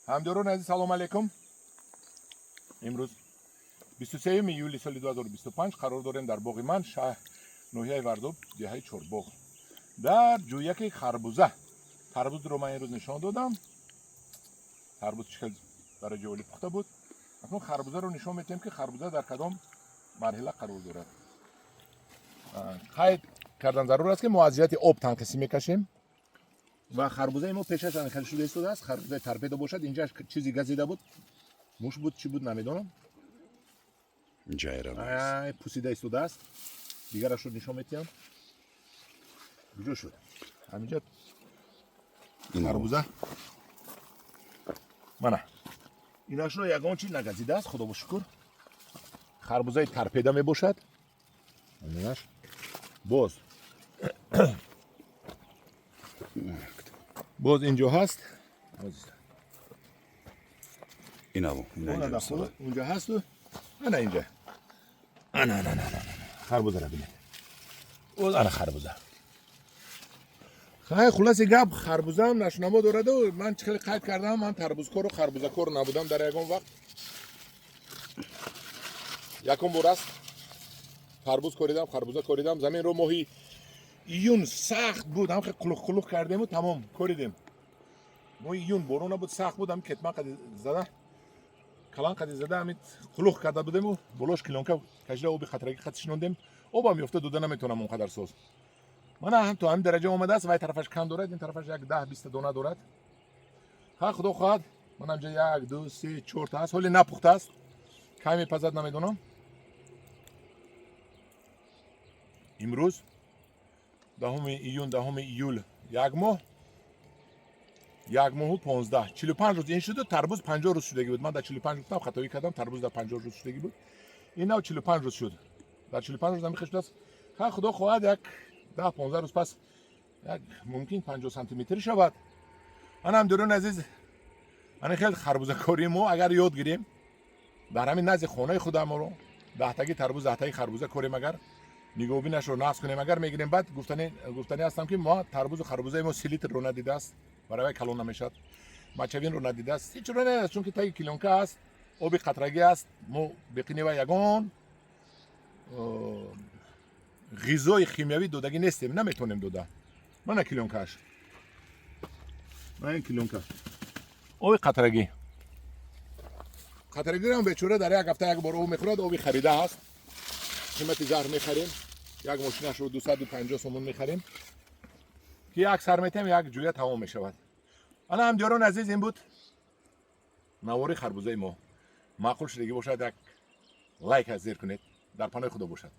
همداران عزیز سلام علیکم. امروز 23 июля سال 2025 قرار داریم در باغ من شهر ناحیه وردوب دهه چورباغ در جویک خربوزه. تربوز رو من این روز نشان دادم. تربوز چقدر برای جولی پخته بود. اکنون خربوزه رو نشان میدیم که خربوزه در کدام مرحله قرار دارد. قید کردن ضرور است که ما از جهت آب تنقسی میکشیم و خربوزه ما پیش از آن خرید شده ایستاده است. خربوزه ترپیده باشد. اینجا چیزی گزیده بود، موش بود، چی بود نمیدونم. اینجا پوسیده ایستاده است. دیگرش رو نشان میدیم. کجا شد؟ همینجا خربوزه. منه ایناش رو یگان چیز نگزیده است. خدا با شکر. خربوزه ترپیده می باشد. ایناش باز اینجا هست. اینجا اونجا هست و انا اینجا. انا خربوزه رو ببینید. انا خربوزه. خلاصه گپ خربوزه هم نشنما دارد و من چخیلی قید کردم. من تربوزکار و خربوزکار نبودم در یکم وقت. یکم بار است تربوز کاریدم، خربوزه کاریدم. زمین رو ماهی ایون سخت بود. هم خیلی قلق کردیم و تمام کاریدیم. ماهی ایون بارون بود، سخت بود. هم کتمه قدی زده کلان قدی زده همین قلق کرده بودیم و بلاش کلانکه کشیده آبی خطرگی خطش نوندیم. آب هم میفته دوده نمیتونم اونقدر ساز. من هم تو هم درجه اومده است و این طرفش کم دارد، این طرفش یک 10-20 دانه دارد. خدا خواهد من همجا 1 2 3 4 تا است. حالی نپخته است. کمی پزد نمیدونم. امروز 10 ایون 10 ایول یک ماه و 15 45 روز این شده. تربوز 50 روز شدگی بود. من در 45 روز خطایی کردم. تربوز در 50 روز شدگی بود. این نه 45 روز شد. در 45 روز نمیخواد است. خدا خواهد یک 10-15 روز پس یک ممکن 50 سانتی متری شود. من هم درون عزیز من خیلی خربوزه کاری ما اگر یاد گیریم در همین نزد خانه خودم رو 10 تایی تربوز 10 تایی خربوزه کاریم اگر نگاه بینش رو نقص کنیم اگر میگیریم بعد گفتنی هستم که ما تربوز و خربوزه ما 3 لیتر رو ندیده است برای کلون نمیشد. مچوین رو ندیده است. هیچ رو نه چون که تایی کلونکه است آب قطرگی است. ما بقینی و یگان غذای شیمیایی دودگی نیستیم نمیتونیم دوده. من کلونکش من این کلونکه آب قطرگی هم بیچاره در یک هفته یک بار او میخورد. آبی خریده است. قیمت زهر میخریم. یک ماشینش رو 250 سومون میخریم که یک سر میتیم یک جویه تمام میشود. انا هم دیاران عزیز این بود نواری خربوزه ما. معقول شدگی باشد یک لایک از زیر کنید. در پناه خدا باشد.